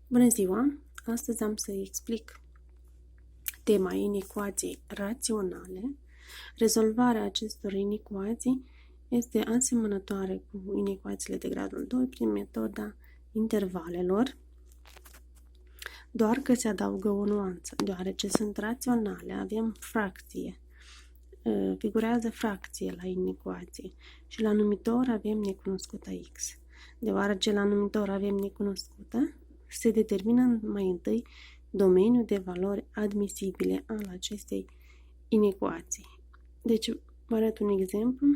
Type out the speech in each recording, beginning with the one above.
Bună ziua! Astăzi am să explic tema inecuației raționale. Rezolvarea acestor inecuații este asemănătoare cu inecuațiile de gradul 2 prin metoda intervalelor, doar că se adaugă o nuanță. Deoarece sunt raționale, avem fracție, figurează fracție la inecuație și la numitor avem necunoscuta x. Deoarece la numitor avem necunoscută, se determină mai întâi domeniul de valori admisibile al acestei inecuații. Deci, vă arăt un exemplu.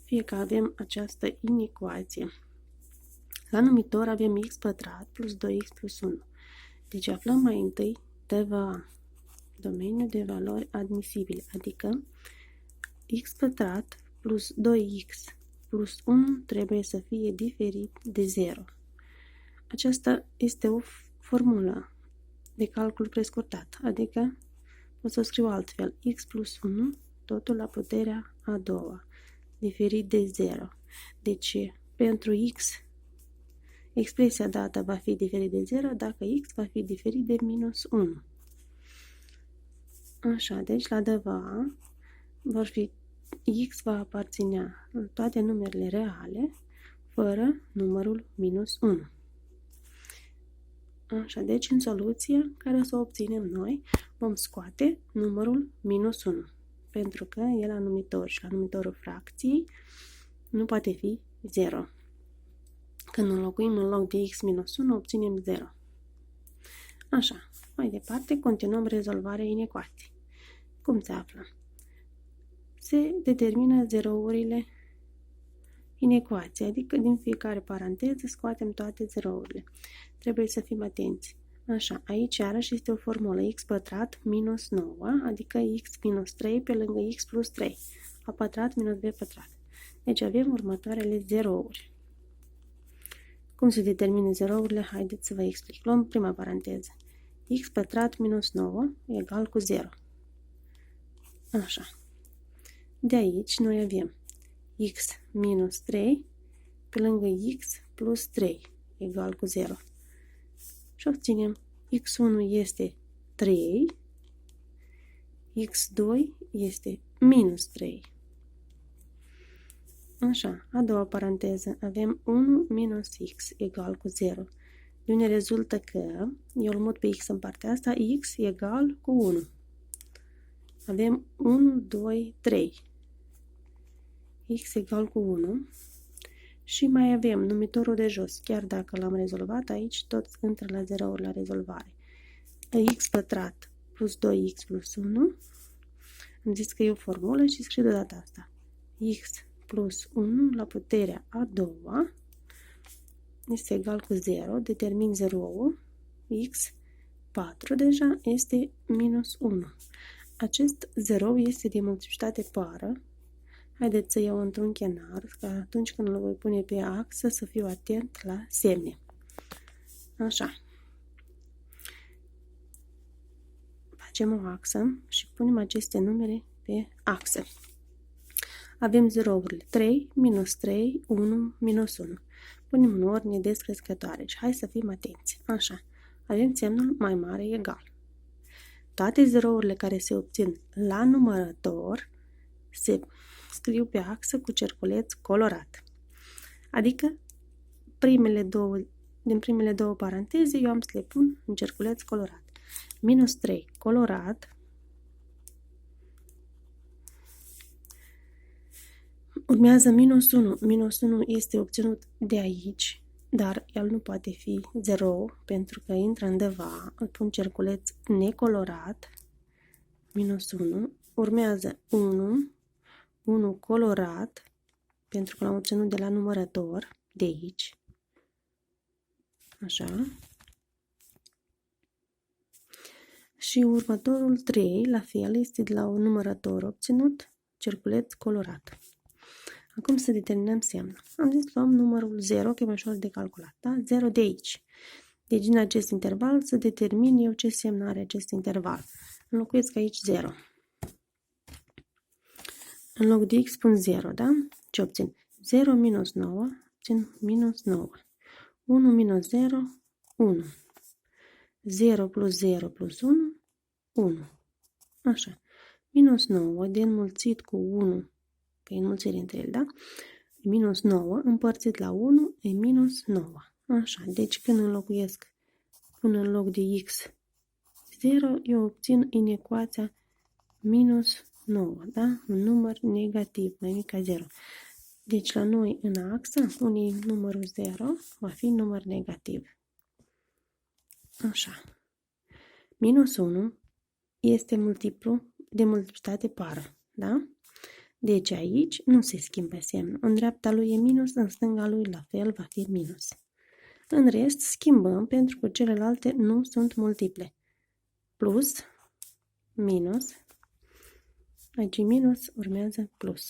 Fie că avem această inecuație. La numitor avem x pătrat plus 2x plus 1. Deci aflăm mai întâi TVA, domeniul de valori admisibile, adică x pătrat plus 2x plus 1 trebuie să fie diferit de 0. Aceasta este o formulă de calcul prescurtat, adică pot să o scriu altfel, x plus 1, totul la puterea a doua, diferit de 0. Deci, pentru x, expresia dată va fi diferit de 0 dacă x va fi diferit de minus 1. Așa, deci la dva vor fi x va aparținea toate numerele reale fără numărul minus 1. Așa, deci în soluție care o să obținem noi vom scoate numărul minus 1, pentru că e la numitor și la numitorul fracției nu poate fi 0. Când înlocuim în loc de x minus 1 obținem 0. Așa, mai departe continuăm rezolvarea inecuației. Cum se află? Se determină zerourile inecuației, adică din fiecare paranteză scoatem toate zerourile. Trebuie să fim atenți. Așa, aici iarăși este o formulă x pătrat minus 9, adică x minus 3 pe lângă x plus 3, a pătrat minus b pătrat. Deci avem următoarele zerouri. Cum se determină zerourile? Haideți să vă explic. Luăm prima paranteză. X pătrat minus 9 egal cu 0. Așa. De aici noi avem x minus 3 pe lângă x plus 3 egal cu 0. Și obținem x1 este 3, x2 este minus 3. Așa, a doua paranteză, avem 1 minus x egal cu 0. De unde rezultă că, eu îl mut pe x în partea asta, x egal cu 1. Avem 1, 2, 3. X egal cu 1. Și mai avem numitorul de jos, chiar dacă l-am rezolvat, aici tot intră la zerouri la rezolvare. X pătrat plus 2x plus 1. Am zis că e o formulă și scriu de data asta. X plus 1 la puterea a doua este egal cu 0, determin zeroul, x 4 deja este minus 1. Acest 0 este de multiplicitate pară. Haideți să iau într-un chenar, ca atunci când îl voi pune pe axă să fiu atent la semne. Așa. Facem o axă și punem aceste numere pe axă. Avem zerourile 3, minus 3, 1, minus 1. Punem în ordine descrescătoare și hai să fim atenți. Așa. Avem semnul mai mare egal. Toate zerourile care se obțin la numărător se scriu pe axă cu cerculeț colorat. Adică din primele două paranteze eu am să le pun în cerculeț colorat. Minus 3 colorat. Urmează minus 1. Minus 1 este obținut de aici, dar el nu poate fi 0 pentru că intră undeva. Îl pun cerculeț necolorat. Minus 1. Urmează 1 colorat, pentru că l-am obținut de la numărător, de aici. Așa. Și următorul 3, la fel, este de la un numărător obținut, cerculeț colorat. Acum să determinăm semnul. Am zis luăm numărul 0, că e mai ușor de calculat, da? 0 de aici. Deci din acest interval să determin eu ce semn are acest interval. Înlocuiesc aici 0. În loc de x pun 0, da? Ce obțin? 0 minus 9, obțin minus 9. 1 minus 0, 1. 0 plus 0 plus 1, 1. Așa. Minus 9 de înmulțit cu 1, că e înmulțire între ele, da? Minus 9 împărțit la 1 e minus 9. Așa. Deci când înlocuiesc, pun în loc de x 0, eu obțin inecuația minus 9, da? Un număr negativ, mai mic ca 0. Deci la noi în axă, unde numărul 0 va fi număr negativ. Așa. Minus 1 este multiplu de multiplitate pară, da? Deci aici nu se schimbă semnul. În dreapta lui e minus, în stânga lui la fel va fi minus. În rest schimbăm pentru că celelalte nu sunt multiple. Plus, minus, aici minus, urmează plus.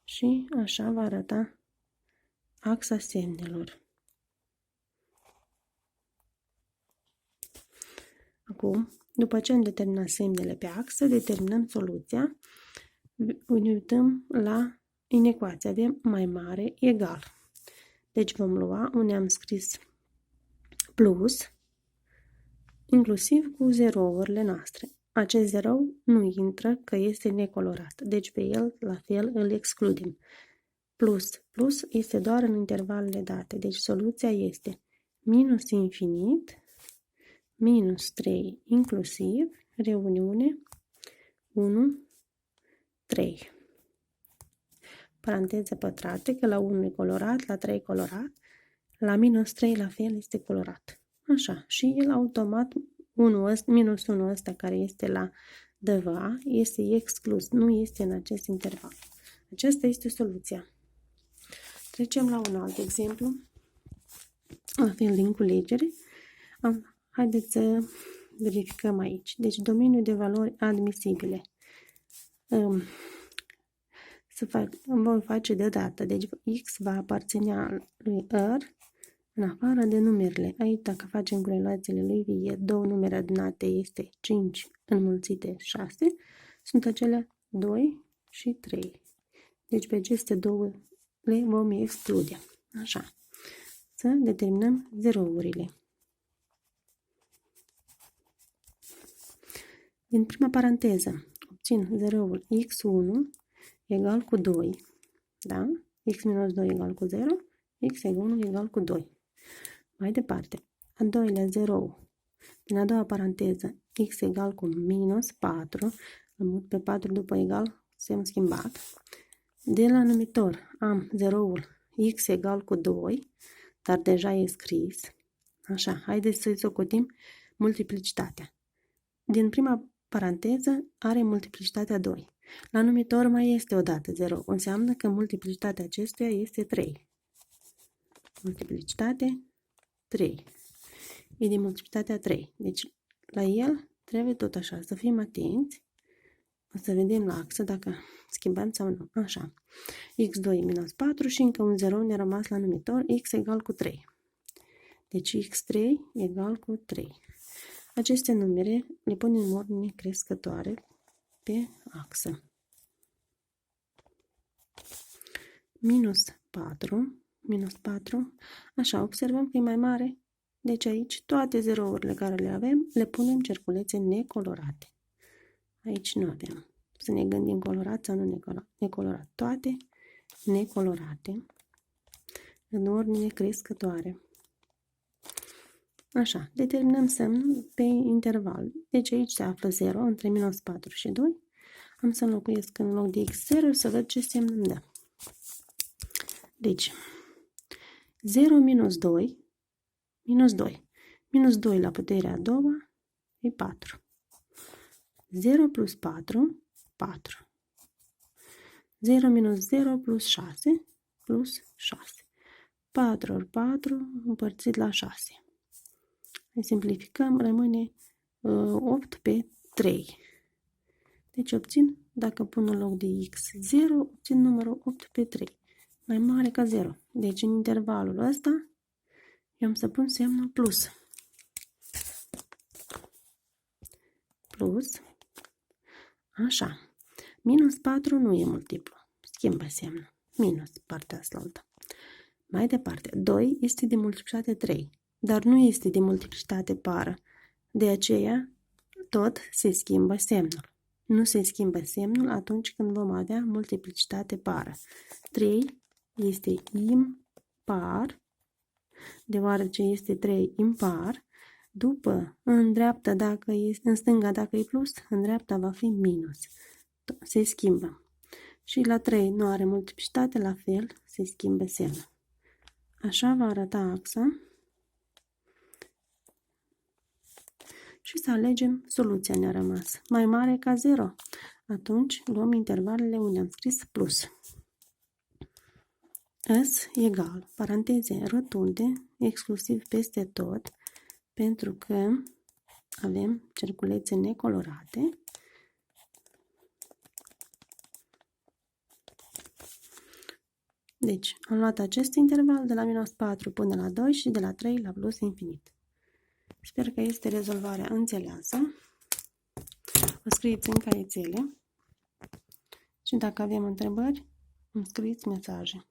Și așa va arăta axa semnelor. Acum, după ce am determinat semnele pe axă, determinăm soluția. Ne uităm la inecuație. Avem mai mare, egal. Deci vom lua unde am scris plus, inclusiv cu zerourile noastre. Acest zerou nu intră că este necolorat, deci pe el la fel îl excludem. Plus este doar în intervalele date, deci soluția este minus infinit, minus 3 inclusiv, reuniune, 1, 3. Paranteză pătrate, că la 1 e colorat, la 3 colorat, la minus 3 la fel este colorat. Așa, și el automat, minus 1 ăsta care este la deva, este exclus, nu este în acest interval. Aceasta este soluția. Trecem la un alt exemplu, la fel din culegere. Haideți să verificăm aici. Deci domeniul de valori admisibile. Voi face deodată. Deci x va aparține lui R în afară de numerele. Aici dacă facem cu relațiile lui Vie, două numere adunate este 5 înmulțite 6. Sunt acele 2 și 3. Deci pe aceste două le vom exclude. Așa. Să determinăm zerourile. Din prima paranteză obțin zeroul x1 egal cu 2. Da? X minus 2 egal cu 0. X1 egal cu 2. Mai departe, a doilea zerou. Din a doua paranteză, x egal cu minus 4. Îl mut pe 4 după egal, semn schimbat. De la numitor am zeroul x egal cu 2, dar deja e scris. Așa, haideți să-i socotim multiplicitatea. Din prima paranteză are multiplicitatea 2. La numitor mai este o dată 0. Înseamnă că multiplicitatea acestuia este 3. Multiplicitate 3. E de multiplicitatea 3. Deci la el trebuie tot așa să fim atenți. O să vedem la axă dacă schimbăm sau nu. Așa. x2 minus 4 și încă un 0 ne-a rămas la numitor. X egal cu 3. Deci x3 egal cu 3. Aceste numere le punem în ordine crescătoare pe axă. Minus 4, așa, observăm că e mai mare, deci aici toate zerourile care le avem, le punem cerculețe necolorate. Aici nu avem. Să ne gândim colorat sau nu necolorat. Toate necolorate, în ordine crescătoare. Așa, determinăm semnul pe interval. Deci aici se află 0 între minus 4 și 2. Am să înlocuiesc în loc de x0 să văd ce semn îmi dă. Deci, 0 minus 2, minus 2. Minus 2 la puterea a doua e 4. 0 plus 4, 4. 0 minus 0 plus 6, plus 6. 4 ori 4 împărțit la 6. Ne simplificăm, rămâne 8 pe 3. Deci obțin, dacă pun în loc de x0, obțin numărul 8 pe 3. Mai mare ca 0. Deci în intervalul ăsta eu am să pun semnul plus. Plus. Așa. Minus 4 nu e multiplu. Schimbă semnul. Minus partea asta altă. Mai departe. 2 este de multiplicat 3. dar nu este de multiplicitate pară. De aceea, tot se schimbă semnul. Nu se schimbă semnul atunci când vom avea multiplicitate pară. 3 este impar, deoarece este 3 impar. După, în dreapta, în stânga, dacă e plus, în dreapta va fi minus. Se schimbă. Și la 3 nu are multiplicitate, la fel se schimbă semnul. Așa va arăta axa. Și să alegem soluția ne-a rămas. Mai mare ca 0. Atunci luăm intervalele unde am scris plus. S egal, paranteze rotunde, exclusiv peste tot, pentru că avem cerculețe necolorate. Deci, am luat acest interval de la minus 4 până la 2 și de la 3 la plus infinit. Sper că este rezolvarea înțeleasă. O scrieți în caiețele și dacă avem întrebări, îmi scrieți mesaje.